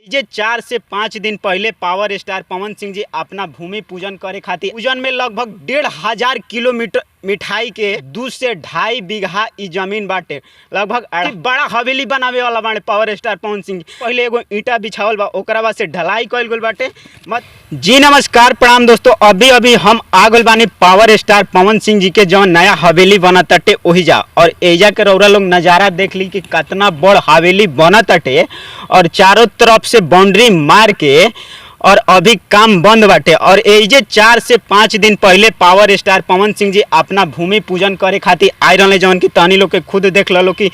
जे 4 से 5 दिन पहले पावर स्टार पवन सिंह जी अपना भूमि पूजन करे खातिर पूजन में लगभग 1,500 किलोमीटर मिठाई के 2 से 2.5 बीघा ई जमीन बाटे। लगभग बड़ा हवेली बनावे वाला बाटे पावर स्टार पवन सिंह जी। पहले एगो ईंटा बिछावल बा, ओकरा बाद से ढलाई कइल गइल बाटे। जी नमस्कार प्रणाम दोस्तों, अभी हम आ गइल बानी पावर स्टार पवन सिंह जी के जौन नया हवेली बनताटे ओहिजा। और एजा के रउरा लोग नज़ारा देख ली कि कितना बड़ हवेली बनताटे और चारों तरफ से बाउंड्री मार के और अभी काम बंद बाटे। और एजे 4 से 5 दिन पहले पावर स्टार पवन सिंह जी अपना भूमि पूजन करे खातिर आए रहे, जौन की तहनी लोग के खुद देख लो कि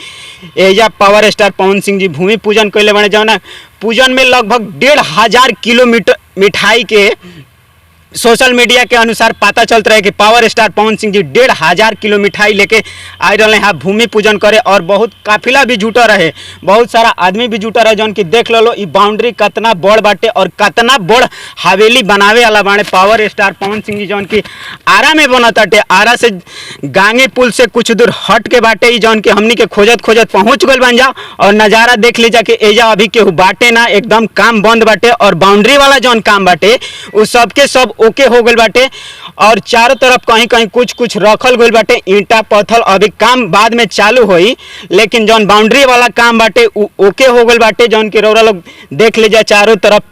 एजा पावर स्टार पवन सिंह जी भूमि पूजन कैले बने। जौन पूजन में लगभग 1,500 किलोमीटर मिठाई के सोशल मीडिया के अनुसार पता चलता है कि power star Pawan Singh ji 1,500 kilo मिठाई लेके आए रहे हैं भूमि पूजन करे। और बहुत काफिला भी जुटा रहे, बहुत सारा आदमी भी जुटा रहे, जौन की देख लो ई बाउंड्री कितना बड़ बाटे और कितना बड़ हवेली बनावे वाला बाटे पावर स्टार पवन सिंह जी। जौन की आरा में बनताटे, आरा से गांगे पुल से कुछ दूर हट के बाटे, जौन की हमनी के खोजत पहुंच गइल बन जा। और नज़ारा देख लीजा कि एजा अभी केहू बाटे ना, एकदम काम बंद बाटे। और बाउंड्री वाला जौन काम बाटे उ सबके सब ओके हो गइल बाटे। और चारों तरफ कहीं कहीं कुछ रखल गइल बाटे, ईंटा पत्थर। अभी काम बाद में चालू होई, लेकिन जौन बाउंड्री वाला काम बाटे ओके हो गइल बाटे। जौन की रउरा लोग देख लीजिए चारों तरफ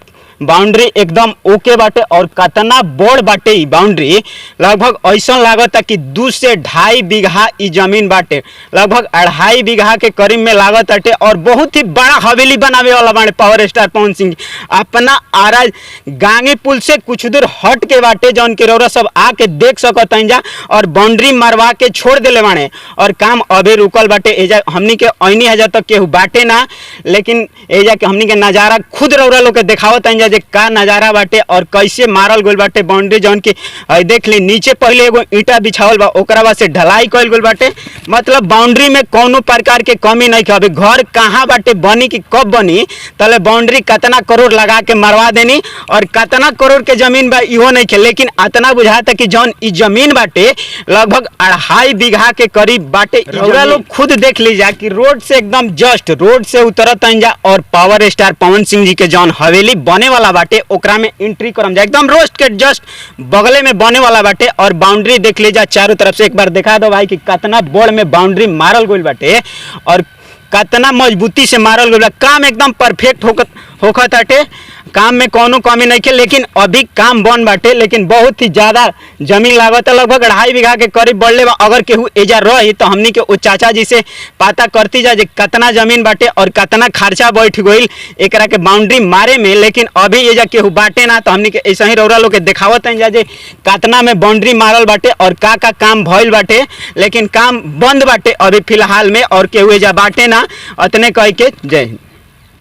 बाउंड्री एकदम ओके बाटे। और कितना बड़ बाटे ई बाउंड्री, लगभग ऐसा लागता कि 2 से 2.5 बीघा ई जमीन बाटे, लगभग 2.5 बीघा के करीब में लागत बाटे। और बहुत ही बड़ा हवेली बनावे वाला बाटे पावर स्टार पवन सिंह अपना आरा गांगे पुल से कुछ दूर हट के बाटे, जौन के रउरा सब आके देख सकत जा। और बाउंड्री मरवा के छोड़ देले बाटे और काम अभी रुकल बाटे। एजा हमनी के ऐनी हजा तक केहू बाटे ना, लेकिन एजा के हमनी के नज़ारा खुद रउरा लोग के देखावत जे का नज़ारा बाटे और कैसे मारल गइल बाटे बाउंड्री। जौन की देख ली नीचे पहले एगो ईंटा बिछावल बा, ओकरा बाद से ढलाई कइल गइल बाटे। मतलब बाउंड्री में कोनो प्रकार के कमी नहीं है। अभी घर कहाँ बाटे बनी कि कब बनी, तले बाउंड्री कितना करोड़ लगा के मरवा देनी और कितना करोड़ के जमीन बा इहो नहीं है। लेकिन इतना बुझाता कि जौन ई जमीन बाटे लगभग 2.5 बीघा के करीब बाटे। रउरा लोग खुद देख लीजा कि रोड से एकदम जस्ट रोड से उतरत जा और पावर स्टार पवन सिंह जी के जौन हवेली बने वाला बाटे ओकरा में एंट्री करम जा, एकदम रोड के जस्ट बगले में बने वाला बाटे। और बाउंड्री देख लीजा चारों तरफ से, एक बार दिखा दो भाई कि कितना बड़ में बाउंड्री मारल गइल बाटे और कितना मजबूती से मारल गइल बा। काम एकदम परफेक्ट होखत बाटे, काम में कोनो कमी नहीं है। लेकिन अभी काम बन बाटे, लेकिन बहुत ही ज़्यादा जमीन लागत है, लगभग 2.5 बीघा के करीब बढ़ले बा। अगर केहू एजा रही तो हमनी के चाचा जी से पता करती जा कितना जमीन बाटे और कितना खर्चा बैठ गइल एकरा के बाउंड्री मारे में। लेकिन अभी एजा केहू बाटे ना, तो हमनी के ऐसा ही रउरा लोग के देखावत जा जे कितना में बाउंड्री मारल बाटे और का काम भइल बाटे। लेकिन काम बंद बाटे अभी फिलहाल में, और केहू एजा बाटे ना। अतने कह के जय हिंद।